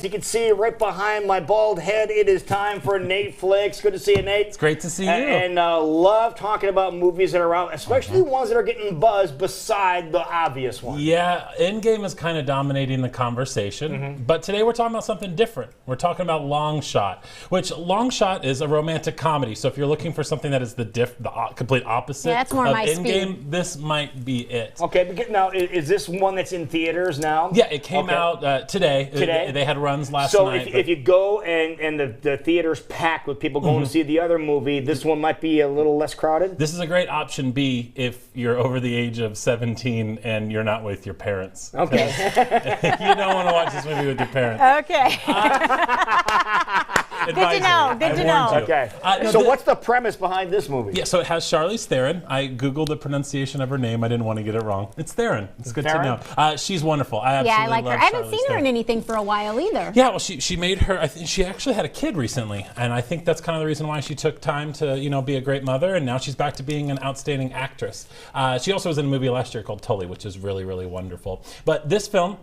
As you can see right behind my bald head, it is time for NateFlix. Good to see you, Nate. It's great to see you. And love talking about movies that are out, especially ones that are getting buzz beside the obvious ones. Yeah, Endgame is kind of dominating the conversation, but today we're talking about something different. We're talking about Long Shot, which Long Shot is a romantic comedy. So if you're looking for something that is the complete opposite that's more of my Endgame, speed. this might be it. Okay, but now, is this one that's in theaters now? Yeah, it came out today. Today? They had runs last So night. if you go and the theater's packed with people going to see the other movie, this one might be a little less crowded? This is a great option B if you're over the age of 17 and you're not with your parents. Okay. You don't want to watch this movie with your parents. Okay. Good to know. Good to know. Okay. So what's the premise behind this movie? Yeah, so it has Charlize Theron. I Googled the pronunciation of her name. I didn't want to get it wrong. It's Theron. It's good to know. She's wonderful. I absolutely I like her. love I haven't Charlize seen her Theron. in anything for a while either. Yeah, well, she made her. I think she actually had a kid recently, and I think that's kind of the reason why she took time to be a great mother, and now she's back to being an outstanding actress. She also was in a movie last year called Tully, which is really, really wonderful. But this film.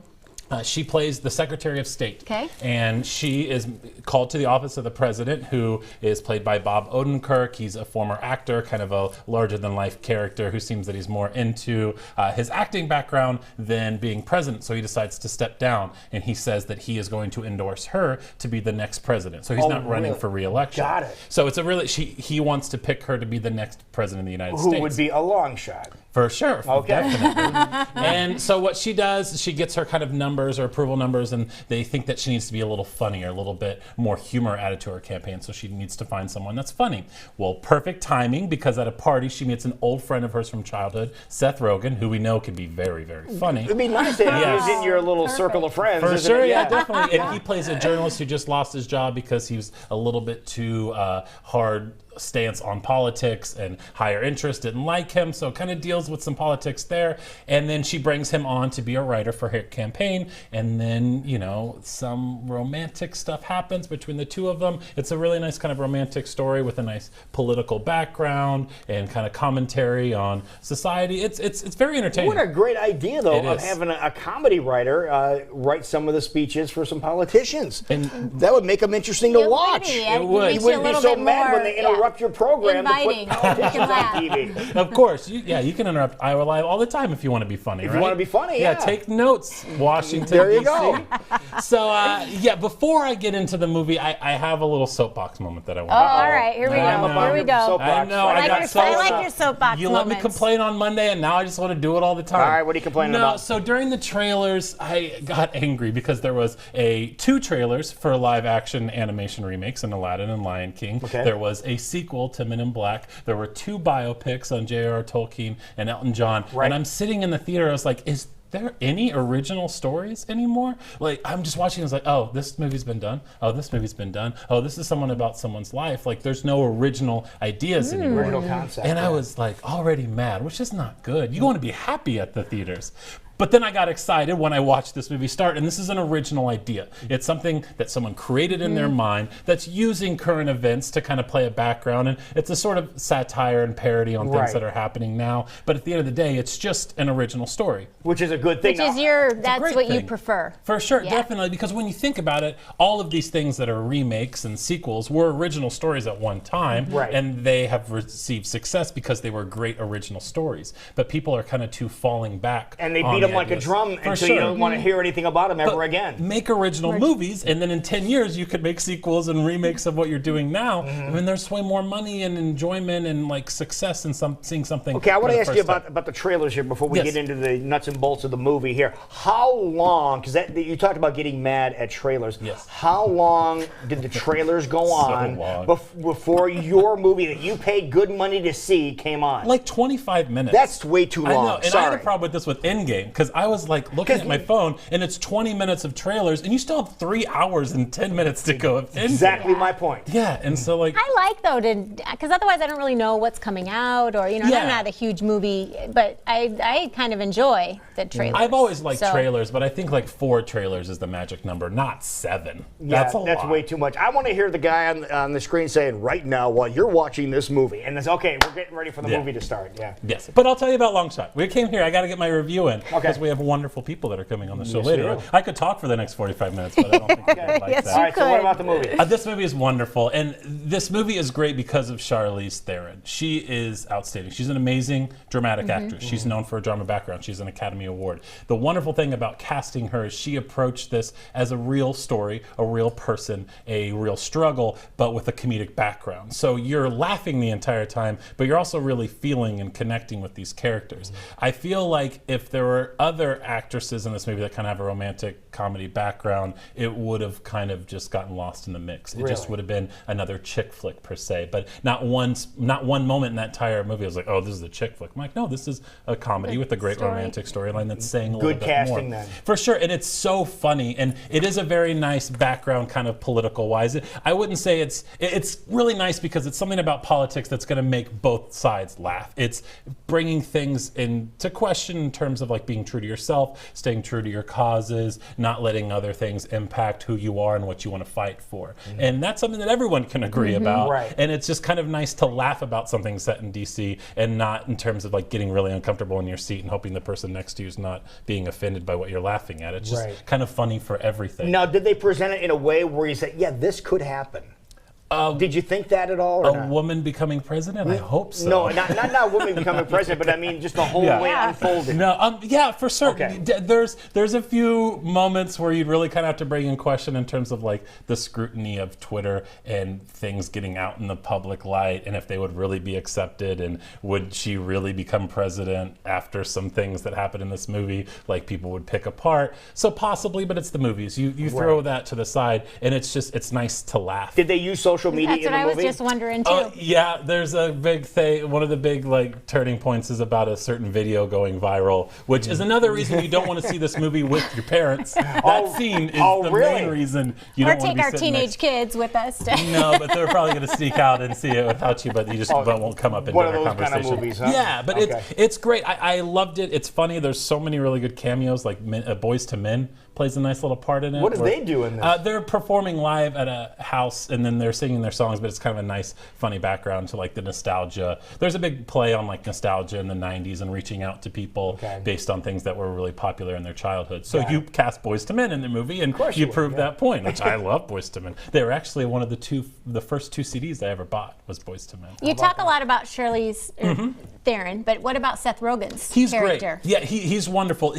She plays the Secretary of State, and she is called to the office of the president, who is played by Bob Odenkirk. He's a former actor, kind of a larger-than-life character who seems that he's more into his acting background than being president, so he decides to step down, and he says that he is going to endorse her to be the next president. So he's not running for re-election. Got it. So it's a really, he wants to pick her to be the next president of the United States. Who would be a long shot. For sure, Okay. definitely. And so what she does, she gets her kind of numbers or approval numbers, and they think that she needs to be a little funnier, a little bit more humor added to her campaign, so she needs to find someone that's funny. Well, perfect timing, because at a party she meets an old friend of hers from childhood, Seth Rogen, who we know can be very, very funny. It'd be nice to have you in your little circle of friends. For isn't sure, it? yeah, definitely. And he plays a journalist who just lost his job because he was a little bit too hard stance on politics, and higher interest didn't like him, so kind of deals with some politics there. And then she brings him on to be a writer for her campaign, and then some romantic stuff happens between the two of them. It's a really nice kind of romantic story with a nice political background and kind of commentary on society. It's very entertaining. What a great idea, though, of having a comedy writer write some of the speeches for some politicians. And that would make them interesting to watch. It would. You wouldn't be so mad when they interrupt your program inviting. to put politicians on TV. Of course, you can interrupt Iowa Live all the time if you want to be funny. If you want to be funny, yeah. Take notes, Washington, There you DC. go. So, before I get into the movie, I have a little soapbox moment that I want. Oh, all right, here we go. Here we go. I know. I like your soapbox You moments. let me complain on Monday, and now I just want to do it all the time. All right, what are you complaining about? So during the trailers, I got angry because there was two trailers for live-action animation remakes in Aladdin and Lion King. Okay. There was a sequel to Men in Black. There were two biopics on J.R.R. Tolkien and Elton John. Right. And I'm sitting in the theater, I was like, is there any original stories anymore? Like, I'm just watching, I was like, oh, this movie's been done. Oh, this movie's been done. Oh, this is someone about someone's life. Like, there's no original ideas anymore. Original concept. And I was like already mad, which is not good. You want to be happy at the theaters. But then I got excited when I watched this movie start, and this is an original idea. It's something that someone created in their mind that's using current events to kind of play a background, and it's a sort of satire and parody on things that are happening now. But at the end of the day, it's just an original story. Which is a good thing. Which is that's what you prefer. For sure, definitely, because when you think about it, all of these things that are remakes and sequels were original stories at one time, and they have received success because they were great original stories. But people are kind of falling back. And they beat them like a drum until you don't want to hear anything about them ever again. Make original movies, and then in 10 years you could make sequels and remakes of what you're doing now. I mean, there's way more money and enjoyment and like success in seeing something. Okay, I want to ask you about the trailers here before we get into the nuts and bolts of the movie here. How long, because you talked about getting mad at trailers. Yes. How long did the trailers go on before your movie that you paid good money to see came on? Like 25 minutes. That's way too long. I know, and I had a problem with this with Endgame, because I was like looking at my phone, and it's 20 minutes of trailers, and you still have 3 hours and 10 minutes to go. Exactly my point. Yeah, and so like I like though because otherwise I don't really know what's coming out, or I'm not a huge movie, but I kind of enjoy the trailers. I've always liked trailers, but I think like 4 trailers is the magic number, not 7. Yeah, that's a that's lot. way too much. I want to hear the guy on the screen saying, right now, while you're watching this movie, and it's okay, we're getting ready for the movie to start. Yeah. Yes, but I'll tell you about Long Shot. We came here, I got to get my review in. Okay. because we have wonderful people that are coming on the show Yes, later. we do. I could talk for the next 45 minutes, but I don't think I'd like Yes, that. All right, so what could. about the movie? This movie is wonderful, and this movie is great because of Charlize Theron. She is outstanding. She's an amazing dramatic actress. She's known for a drama background. She's an Academy Award. The wonderful thing about casting her is she approached this as a real story, a real person, a real struggle, but with a comedic background. So you're laughing the entire time, but you're also really feeling and connecting with these characters. I feel like if there were other actresses in this movie that kind of have a romantic comedy background, it would have kind of just gotten lost in the mix. It just Really? would have been another chick flick per se, but not one moment in that entire movie I was like, oh, this is a chick flick. I'm like, no, this is a comedy with a great story. romantic storyline that's saying a little Good bit casting more. then. For sure, and it's so funny, and it is a very nice background kind of political wise. I wouldn't say it's really nice because it's something about politics that's going to make both sides laugh. It's bringing things into question in terms of like being true to yourself, staying true to your causes, not letting other things impact who you are and what you want to fight for. And that's something that everyone can agree about. Right. And it's just kind of nice to laugh about something set in DC and not in terms of like getting really uncomfortable in your seat and hoping the person next to you is not being offended by what you're laughing at. It's just Right. kind of funny for everything. Now, did they present it in a way where you said, yeah, this could happen? Did you think that at all? Or A not? woman becoming president? I hope so. No, not a woman becoming president, but I mean just the whole Yeah. way it Yeah. unfolded. No, yeah, for certain. Okay. There's a few moments where you'd really kind of have to bring in question in terms of like the scrutiny of Twitter and things getting out in the public light, and if they would really be accepted, and would she really become president after some things that happen in this movie, like people would pick apart. So possibly, but it's the movies. You throw Right. that to the side, and it's nice to laugh. Did they use social media That's in what the I was movie? just wondering too. Oh, yeah, there's a big thing. One of the big like turning points is about a certain video going viral, which is another reason you don't want to see this movie with your parents. That scene is the really? main reason you or don't want to take be our sitting teenage next. kids with us. To No, but they're probably going to sneak out and see it without you, but you just won't come up in one of dinner those kind of conversation. movies, huh? Yeah, but Okay. it's great. I loved it. It's funny. There's so many really good cameos. Like Boys to Men plays a nice little part in it. What do they do in this? They're performing live at a house, and then they're singing their songs, but it's kind of a nice, funny background to like the nostalgia. There's a big play on like nostalgia in the 90s and reaching out to people based on things that were really popular in their childhood. So you cast Boys to Men in the movie, and course you you would, proved yeah. that point, which I love Boys to Men. They were actually one of the first two CDs I ever bought was Boys to Men. you talk a lot about Charlize Theron, but what about Seth Rogen's He's character? great. Yeah, he's wonderful.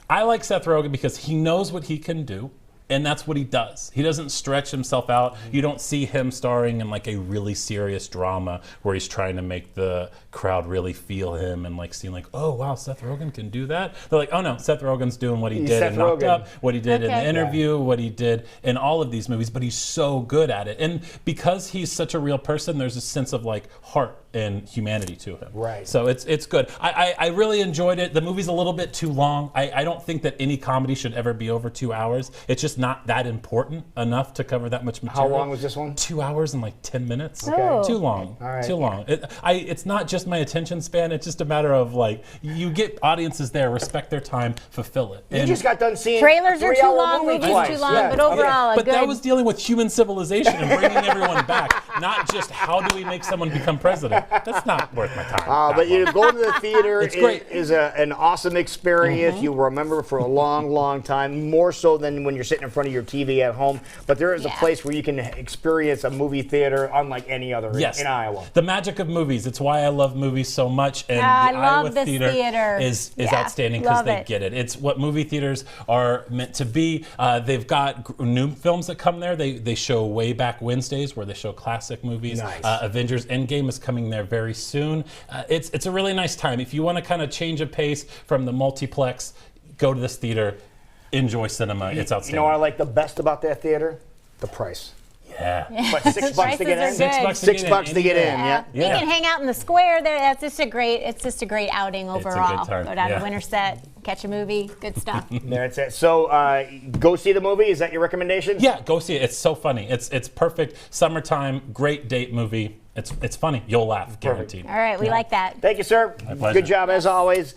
I like Seth Rogen because he knows what he can do. And that's what he does. He doesn't stretch himself out. You don't see him starring in like a really serious drama where he's trying to make the crowd really feel him and like seeing like, oh wow, Seth Rogen can do that. They're like, oh no, Seth Rogen's doing what he did Seth in Knocked Rogen. Up, what he did in Okay. The Interview, what he did in all of these movies, but he's so good at it. And because he's such a real person, there's a sense of like heart and humanity to him. Right. So it's good. I really enjoyed it. The movie's a little bit too long. I don't think that any comedy should ever be over 2 hours. It's just not that important enough to cover that much material. How long was this one? 2 hours and like 10 minutes. Okay. Too long. All right. Too long. It's not just my attention span. It's just a matter of like, you get audiences there, respect their time, fulfill it. You just got done seeing Trailers a are too 3-hour long, movie movies twice. too long, Yeah. but overall, a But good. that was dealing with human civilization and bringing everyone back, not just how do we make someone become president. That's not worth my time. But you go to the theater It's great. is an awesome experience. You'll remember for a long, long time, more so than when you're sitting in front of your TV at home. But there is a Yeah. place where you can experience a movie theater unlike any other Yes. in Iowa. The magic of movies. It's why I love movies so much. And I the love Iowa this theater. is Yeah, outstanding because love they it. get it. It's what movie theaters are meant to be. They've got new films that come there. They show Way Back Wednesdays where they show classic movies. Nice. Avengers Endgame is coming there very soon. It's a really nice time. If you want to kind of change a pace from the multiplex, go to this theater, enjoy cinema. It's You outstanding. know what I like the best about that theater? The price. Yeah. But $6 to get in? Prices are good. $6 to get in, yeah. You can hang out in the square there. That's just it's just a great outing overall. time, Go down yeah. to Winterset, catch a movie, good stuff. That's it. So go see the movie. Is that your recommendation? Yeah, go see it. It's so funny. It's perfect. Summertime, great date movie. It's funny. You'll laugh, guaranteed. All right, we like that. Thank you, sir. My pleasure. Good job as always.